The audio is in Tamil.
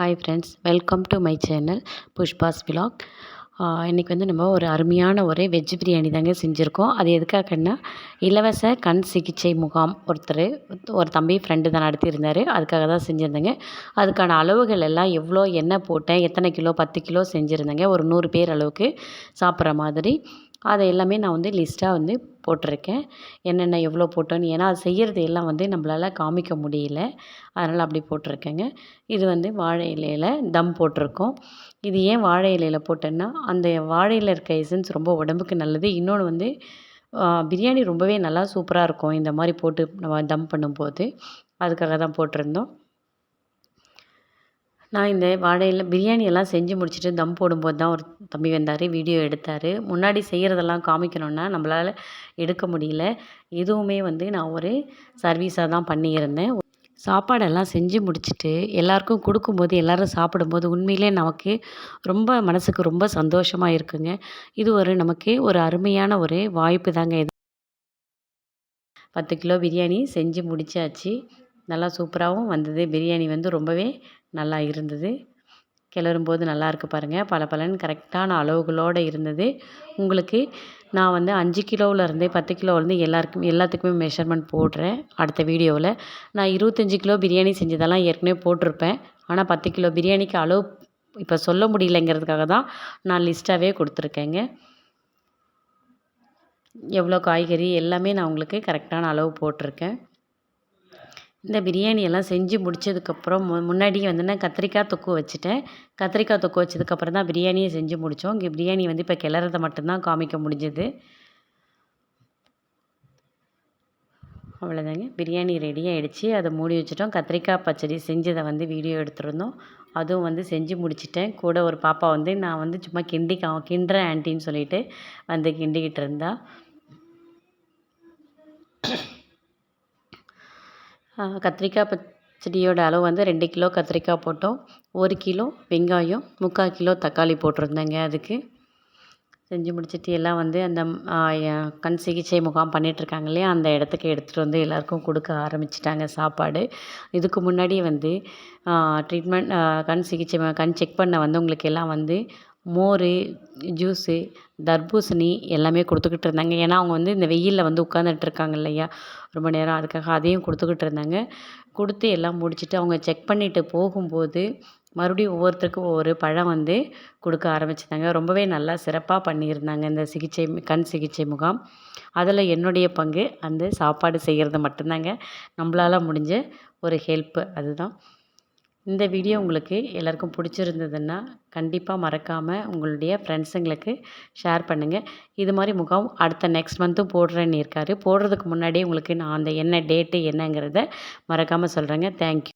Hi friends, welcome to my channel Pushpa's vlog. இன்றைக்கி வந்து நம்ம ஒரு அருமையான ஒரு வெஜ் பிரியாணி தாங்க செஞ்சுருக்கோம். அது எதுக்காகன்னா, இலவச கண் சிகிச்சை முகாம் ஒரு தம்பி ஃப்ரெண்டு தான் நடத்தியிருந்தார். அதுக்காக தான் செஞ்சுருந்தேங்க. அதுக்கான அளவுகள் எல்லாம் எவ்வளோ எண்ணெய் போட்டேன், எத்தனை கிலோ 10 கிலோ செஞ்சுருந்தேங்க. ஒரு 100 பேர் அளவுக்கு சாப்பிட்ற மாதிரி. அதை எல்லாமே நான் வந்து லிஸ்ட்டாக வந்து போட்டிருக்கேன். என்னென்ன எவ்வளோ போட்டோன்னு. ஏன்னா அது செய்கிறது எல்லாம் வந்து நம்மளால காமிக்க முடியல. அதனால் அப்படி போட்டிருக்கேங்க. இது வந்து வாழை இலையில் தம் போட்டிருக்கோம். இது ஏன் வாழை இலையில் போட்டேன்னா, அந்த வாழை இலையில் இருக்க எசன்ஸ் ரொம்ப உடம்புக்கு நல்லது. இன்னொன்று வந்து பிரியாணி ரொம்பவே நல்லா சூப்பராக இருக்கும் இந்த மாதிரி போட்டு நம்ம தம் பண்ணும்போது. அதுக்காக தான் போட்டிருந்தோம். நான் இந்த வாழையில பிரியாணி எல்லாம் செஞ்சு முடிச்சுட்டு தம் போடும்போது தான் ஒரு தம்பி வந்தார், வீடியோ எடுத்தார். முன்னாடி செய்கிறதெல்லாம் காமிக்கணுன்னா நம்மளால் எடுக்க முடியல. இதுவுமே வந்து நான் ஒரு சர்வீஸாக தான் பண்ணியிருந்தேன். சாப்பாடெல்லாம் செஞ்சு முடிச்சுட்டு எல்லாருக்கும் கொடுக்கும்போது, எல்லோரும் சாப்பிடும்போது உண்மையிலே நமக்கு ரொம்ப மனதுக்கு ரொம்ப சந்தோஷமாக இருக்குங்க. இது நமக்கு ஒரு அருமையான ஒரு வாய்ப்பு தாங்க இது. 10 கிலோ பிரியாணி செஞ்சு முடிச்சாச்சு. நல்லா சூப்பராகவும் வந்தது. பிரியாணி வந்து ரொம்பவே நல்லா இருந்தது. கிளறும்போது நல்லாயிருக்கு பாருங்கள். பலன்னு கரெக்டான அளவுகளோடு இருந்தது. உங்களுக்கு நான் வந்து 5 கிலோவிலேருந்தே 10 கிலோவிலேருந்து எல்லாத்துக்குமே மெஷர்மெண்ட் போடுறேன் அடுத்த வீடியோவில். நான் 25 கிலோ பிரியாணி செஞ்சதெல்லாம் ஏற்கனவே போட்டிருப்பேன். ஆனால் 10 கிலோ பிரியாணிக்கு அளவு இப்போ சொல்ல முடியலைங்கிறதுக்காக தான் நான் லிஸ்ட்டாகவே கொடுத்துருக்கேங்க. எவ்வளோ காய்கறி எல்லாமே நான் உங்களுக்கு கரெக்டான அளவு போட்டிருக்கேன். இந்த பிரியாணி எல்லாம் செஞ்சு முடித்ததுக்கப்புறம் முன்னாடியே வந்து நான் கத்திரிக்காய் தொக்கு வச்சுட்டேன். கத்திரிக்காய் தொக்கு வச்சதுக்கப்புறம் தான் பிரியாணியை செஞ்சு முடித்தோம். இங்கே பிரியாணி வந்து இப்போ கிளறத மட்டும்தான் காமிக்க முடிஞ்சது. அவ்வளோதாங்க, பிரியாணி ரெடி ஆகிடுச்சு. அதை மூடி வச்சுட்டோம். கத்திரிக்காய் பச்சடி செஞ்சதை வந்து வீடியோ எடுத்துருந்தோம். அதுவும் வந்து செஞ்சு முடிச்சிட்டேன். கூட ஒரு பாப்பா வந்து நான் வந்து சும்மா கிண்டுறேன் ஆன்ட்டின்னு சொல்லிட்டு வந்து கிண்டிக்கிட்டு இருந்தா. கத்திரிக்காய் பச்சடியோட அளவு வந்து 2 கிலோ கத்திரிக்காய் போட்டோம். 1 கிலோ வெங்காயம், 3/4 கிலோ தக்காளி போட்டிருந்தேங்க. அதுக்கு செஞ்சு முடிச்சுட்டு எல்லாம் வந்து அந்த கண் சிகிச்சை முகாம் பண்ணிகிட்ருக்காங்க இல்லையா, அந்த இடத்துக்கு எடுத்துகிட்டு வந்து எல்லாேருக்கும் கொடுக்க ஆரம்பிச்சிட்டாங்க சாப்பாடு. இதுக்கு முன்னாடி வந்து ட்ரீட்மெண்ட் கண் சிகிச்சை கண் செக் பண்ண வந்தவங்களுக்கு எல்லாம் வந்து மோர், ஜூஸு, தர்பூசணி எல்லாமே கொடுத்துக்கிட்டு இருந்தாங்க. ஏன்னா அவங்க வந்து இந்த வெயிலில் வந்து உட்காந்துட்டு இருக்காங்க இல்லையா ரொம்ப நேரம், அதுக்காக அதையும் கொடுத்துக்கிட்டு இருந்தாங்க. கொடுத்து எல்லாம் முடிச்சுட்டு அவங்க செக் பண்ணிவிட்டு போகும்போது மறுபடியும் ஒவ்வொருத்தருக்கும் ஒவ்வொரு பழம் வந்து கொடுக்க ஆரம்பிச்சிட்டாங்க. ரொம்பவே நல்லா சிறப்பாக பண்ணியிருந்தாங்க இந்த கண் சிகிச்சை முகாம். அதில் என்னுடைய பங்கு அந்த சாப்பாடு செய்கிறது மட்டும்தாங்க. நம்மளால் முடிஞ்ச ஒரு ஹெல்ப்பு அதுதான். இந்த வீடியோ உங்களுக்கு எல்லாருக்கும் பிடிச்சிருந்ததுன்னா கண்டிப்பாக மறக்காமல் உங்களுடைய ஃப்ரெண்ட்ஸுங்களுக்கு ஷேர் பண்ணுங்கள். இது மாதிரி முகாம் அடுத்த நெக்ஸ்ட் மந்த்தும் போடுறேன்னு இருக்காரு. போடுறதுக்கு முன்னாடியே உங்களுக்கு நான் அந்த என்ன டேட்டு என்னங்கிறத மறக்காமல் சொல்கிறேங்க. தேங்க்யூ.